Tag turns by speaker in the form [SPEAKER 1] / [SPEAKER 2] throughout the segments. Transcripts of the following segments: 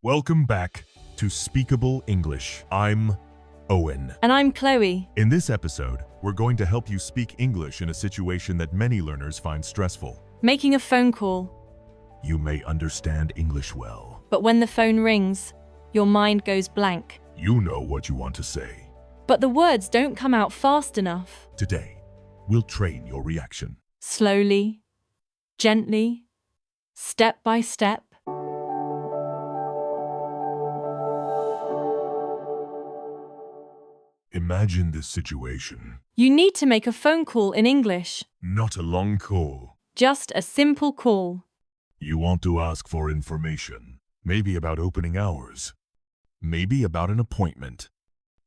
[SPEAKER 1] Welcome back to Speakable English. I'm Owen.
[SPEAKER 2] And I'm Chloe.
[SPEAKER 1] In this episode, we're going to help you speak English in a situation that many learners find stressful.
[SPEAKER 2] Making a phone call.
[SPEAKER 1] You may understand English well.
[SPEAKER 2] But when the phone rings, your mind goes blank.
[SPEAKER 1] You know what you want to say.
[SPEAKER 2] But the words don't come out fast enough.
[SPEAKER 1] Today, we'll train your reaction.
[SPEAKER 2] Slowly, gently, step by step.
[SPEAKER 1] Imagine this situation.
[SPEAKER 2] You need to make a phone call in English.
[SPEAKER 1] Not a long call.
[SPEAKER 2] Just a simple call.
[SPEAKER 1] You want to ask for information. Maybe about opening hours. Maybe about an appointment.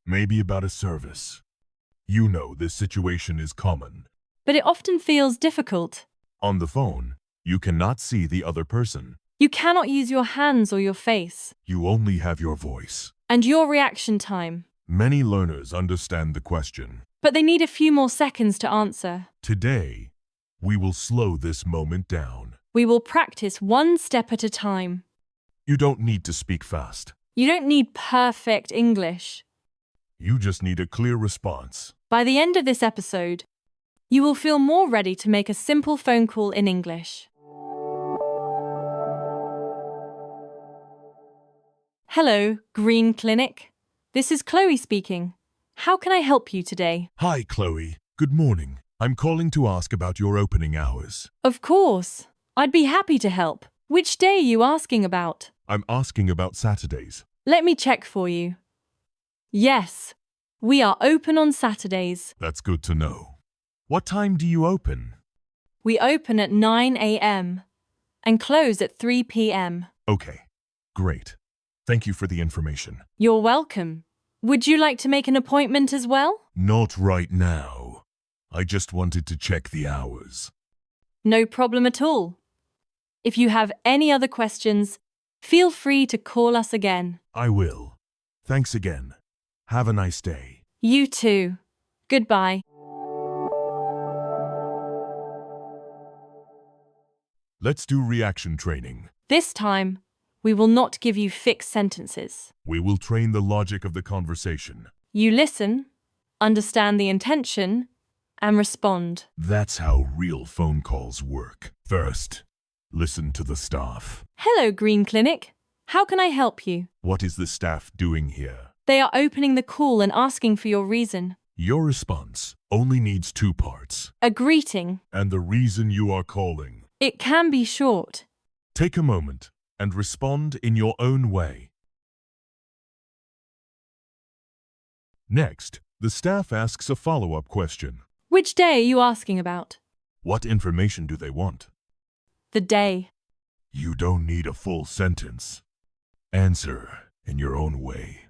[SPEAKER 1] Maybe about a service. You know this situation is common.
[SPEAKER 2] But it often feels difficult.
[SPEAKER 1] On the phone, you cannot see the other person.
[SPEAKER 2] You cannot use your hands or your face.
[SPEAKER 1] You only have your voice.
[SPEAKER 2] And your reaction time.
[SPEAKER 1] Many learners understand the question.
[SPEAKER 2] But they need a few more seconds to answer.
[SPEAKER 1] Today, we will slow this moment down.
[SPEAKER 2] We will practice one step at a time.
[SPEAKER 1] You don't need to speak fast.
[SPEAKER 2] You don't need perfect English.
[SPEAKER 1] You just need a clear response.
[SPEAKER 2] By the end of this episode, you will feel more ready to make a simple phone call in English. Hello, Green Clinic. This is Chloe speaking. How can I help you today?
[SPEAKER 1] Hi, Chloe. Good morning. I'm calling to ask about your opening hours.
[SPEAKER 2] Of course. I'd be happy to help. Which day are you asking about?
[SPEAKER 1] I'm asking about Saturdays.
[SPEAKER 2] Let me check for you. Yes, we are open on Saturdays.
[SPEAKER 1] That's good to know. What time do you open?
[SPEAKER 2] We open at 9 a.m. and close at 3 p.m.
[SPEAKER 1] Okay, great. Thank you for the information.
[SPEAKER 2] You're welcome. Would you like to make an appointment as well?
[SPEAKER 1] Not right now. I just wanted to check the hours.
[SPEAKER 2] No problem at all. If you have any other questions, feel free to call us again.
[SPEAKER 1] I will. Thanks again. Have a nice day.
[SPEAKER 2] You too. Goodbye.
[SPEAKER 1] Let's do reaction training.
[SPEAKER 2] This time, we will not give you fixed sentences.
[SPEAKER 1] We will train the logic of the conversation.
[SPEAKER 2] You listen, understand the intention, and respond.
[SPEAKER 1] That's how real phone calls work. First, listen to the staff.
[SPEAKER 2] Hello, Green Clinic. How can I help you?
[SPEAKER 1] What is the staff doing here?
[SPEAKER 2] They are opening the call and asking for your reason.
[SPEAKER 1] Your response only needs two parts.
[SPEAKER 2] A greeting.
[SPEAKER 1] And the reason you are calling.
[SPEAKER 2] It can be short.
[SPEAKER 1] Take a moment and respond in your own way. Next, the staff asks a follow-up question.
[SPEAKER 2] Which day are you asking about?
[SPEAKER 1] What information do they want?
[SPEAKER 2] The day.
[SPEAKER 1] You don't need a full sentence. Answer in your own way.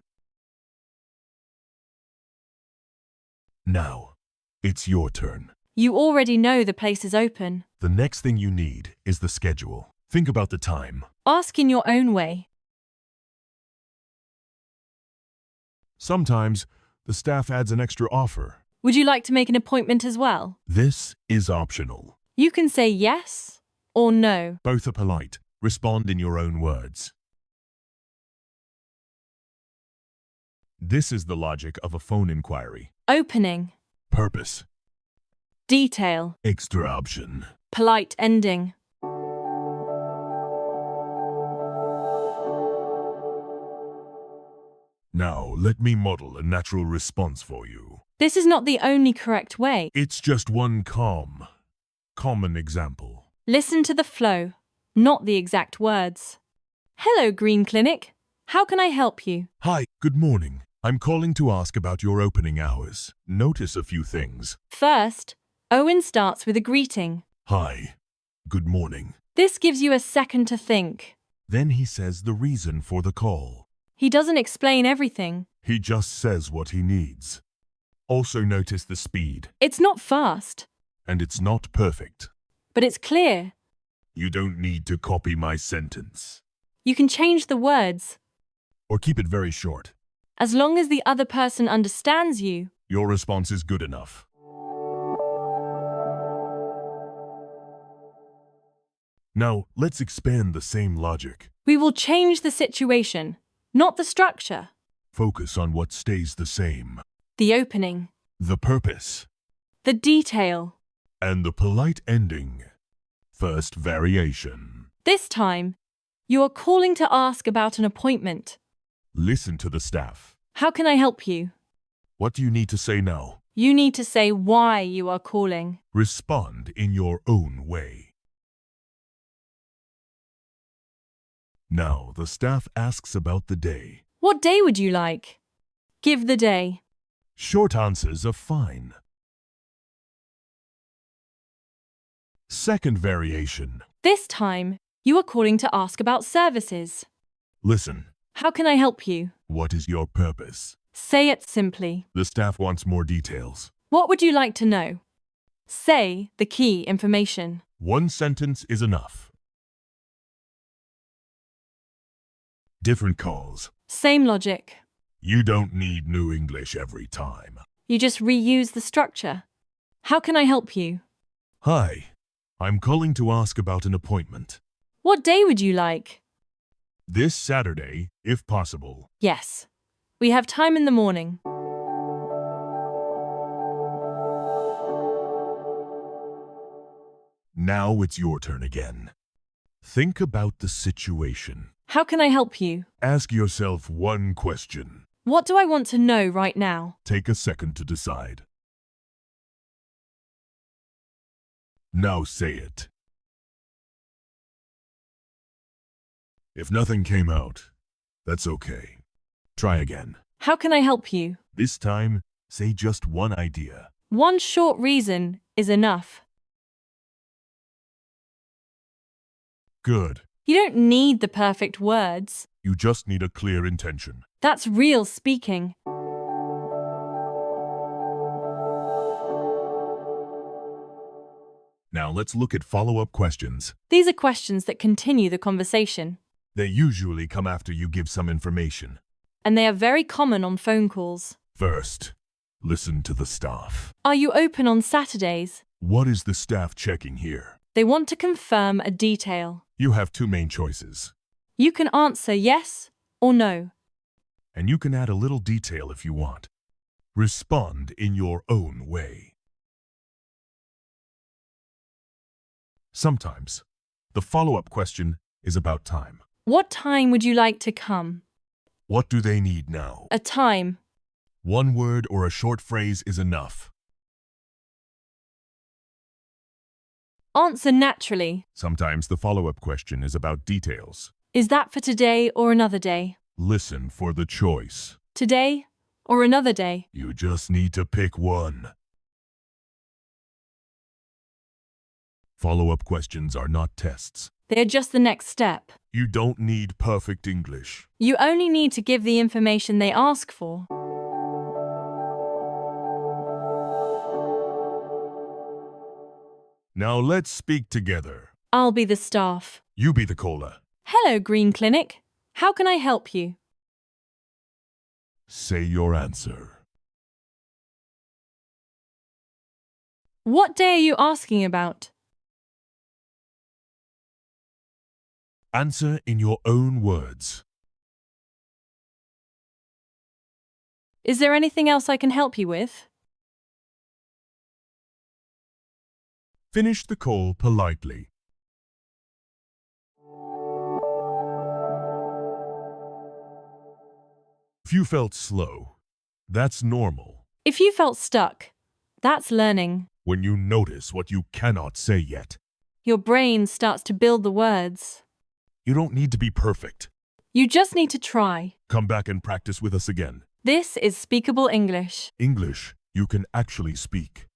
[SPEAKER 1] Now, it's your turn.
[SPEAKER 2] You already know the place is open.
[SPEAKER 1] The next thing you need is the schedule. Think about the time.
[SPEAKER 2] Ask in your own way.
[SPEAKER 1] Sometimes, the staff adds an extra offer.
[SPEAKER 2] Would you like to make an appointment as well?
[SPEAKER 1] This is optional.
[SPEAKER 2] You can say yes or no.
[SPEAKER 1] Both are polite. Respond in your own words. This is the logic of a phone inquiry.
[SPEAKER 2] Opening.
[SPEAKER 1] Purpose.
[SPEAKER 2] Detail.
[SPEAKER 1] Extra option.
[SPEAKER 2] Polite ending.
[SPEAKER 1] Now, let me model a natural response for you.
[SPEAKER 2] This is not the only correct way.
[SPEAKER 1] It's just one common example.
[SPEAKER 2] Listen to the flow, not the exact words. Hello, Green Clinic. How can I help you?
[SPEAKER 1] Hi, good morning. I'm calling to ask about your opening hours. Notice a few things.
[SPEAKER 2] First, Owen starts with a greeting.
[SPEAKER 1] Hi, good morning.
[SPEAKER 2] This gives you a second to think.
[SPEAKER 1] Then he says the reason for the call.
[SPEAKER 2] He doesn't explain everything.
[SPEAKER 1] He just says what he needs. Also notice the speed.
[SPEAKER 2] It's not fast,
[SPEAKER 1] And it's not perfect.
[SPEAKER 2] but it's clear.
[SPEAKER 1] You don't need to copy my sentence.
[SPEAKER 2] You can change the words.
[SPEAKER 1] Or keep it very short.
[SPEAKER 2] As long as the other person understands you.
[SPEAKER 1] Your response is good enough. Now, let's expand the same logic.
[SPEAKER 2] We will change the situation, not the structure.
[SPEAKER 1] Focus on what stays the same.
[SPEAKER 2] The opening,
[SPEAKER 1] The purpose.
[SPEAKER 2] the detail.
[SPEAKER 1] And the polite ending. First variation.
[SPEAKER 2] This time, you are calling to ask about an appointment.
[SPEAKER 1] Listen to the staff.
[SPEAKER 2] How can I help you?
[SPEAKER 1] What do you need to say now?
[SPEAKER 2] You need to say why you are calling.
[SPEAKER 1] Respond in your own way. Now, the staff asks about the day.
[SPEAKER 2] What day would you like? Give the day.
[SPEAKER 1] Short answers are fine. Second variation.
[SPEAKER 2] This time, you are calling to ask about services.
[SPEAKER 1] Listen.
[SPEAKER 2] How can I help you?
[SPEAKER 1] What is your purpose?
[SPEAKER 2] Say it simply.
[SPEAKER 1] The staff wants more details.
[SPEAKER 2] What would you like to know? Say the key information.
[SPEAKER 1] One sentence is enough. Different calls.
[SPEAKER 2] Same logic.
[SPEAKER 1] You don't need new English every time.
[SPEAKER 2] You just reuse the structure. How can I help you?
[SPEAKER 1] Hi, I'm calling to ask about an appointment.
[SPEAKER 2] What day would you like?
[SPEAKER 1] This Saturday, if possible.
[SPEAKER 2] Yes. We have time in the morning.
[SPEAKER 1] Now it's your turn again. Think about the situation.
[SPEAKER 2] How can I help you?
[SPEAKER 1] Ask yourself one question.
[SPEAKER 2] What do I want to know right now?
[SPEAKER 1] Take a second to decide. Now say it. If nothing came out, that's okay. Try again.
[SPEAKER 2] How can I help you?
[SPEAKER 1] This time, say just one idea.
[SPEAKER 2] One short reason is enough.
[SPEAKER 1] Good.
[SPEAKER 2] You don't need the perfect words.
[SPEAKER 1] You just need a clear intention.
[SPEAKER 2] That's real speaking.
[SPEAKER 1] Now let's look at follow-up questions.
[SPEAKER 2] These are questions that continue the conversation,
[SPEAKER 1] They usually come after you give some information.
[SPEAKER 2] and they are very common on phone calls.
[SPEAKER 1] First, listen to the staff.
[SPEAKER 2] Are you open on Saturdays?
[SPEAKER 1] What is the staff checking here?
[SPEAKER 2] They want to confirm a detail.
[SPEAKER 1] You have two main choices,
[SPEAKER 2] You can answer yes or no.
[SPEAKER 1] and you can add a little detail if you want. Respond in your own way. Sometimes, the follow-up question is about time.
[SPEAKER 2] What time would you like to come?
[SPEAKER 1] What do they need now?
[SPEAKER 2] A time.
[SPEAKER 1] One word or a short phrase is enough.
[SPEAKER 2] Answer naturally.
[SPEAKER 1] Sometimes the follow-up question is about details.
[SPEAKER 2] Is that for today or another day?
[SPEAKER 1] Listen for the choice.
[SPEAKER 2] Today or another day?
[SPEAKER 1] You just need to pick one. Follow-up questions are not tests.
[SPEAKER 2] They are just the next step.
[SPEAKER 1] You don't need perfect English.
[SPEAKER 2] You only need to give the information they ask for.
[SPEAKER 1] Now let's speak together.
[SPEAKER 2] I'll be the staff.
[SPEAKER 1] You be the caller.
[SPEAKER 2] Hello, Green Clinic. How can I help you?
[SPEAKER 1] Say your answer.
[SPEAKER 2] What day are you asking about?
[SPEAKER 1] Answer in your own words.
[SPEAKER 2] Is there anything else I can help you with?
[SPEAKER 1] Finish the call politely. If you felt slow, that's normal.
[SPEAKER 2] If you felt stuck, that's learning.
[SPEAKER 1] When you notice what you cannot say yet,
[SPEAKER 2] Your brain starts to build the words.
[SPEAKER 1] you don't need to be perfect.
[SPEAKER 2] You just need to try.
[SPEAKER 1] Come back and practice with us again.
[SPEAKER 2] This is Speakable English.
[SPEAKER 1] English, you can actually speak.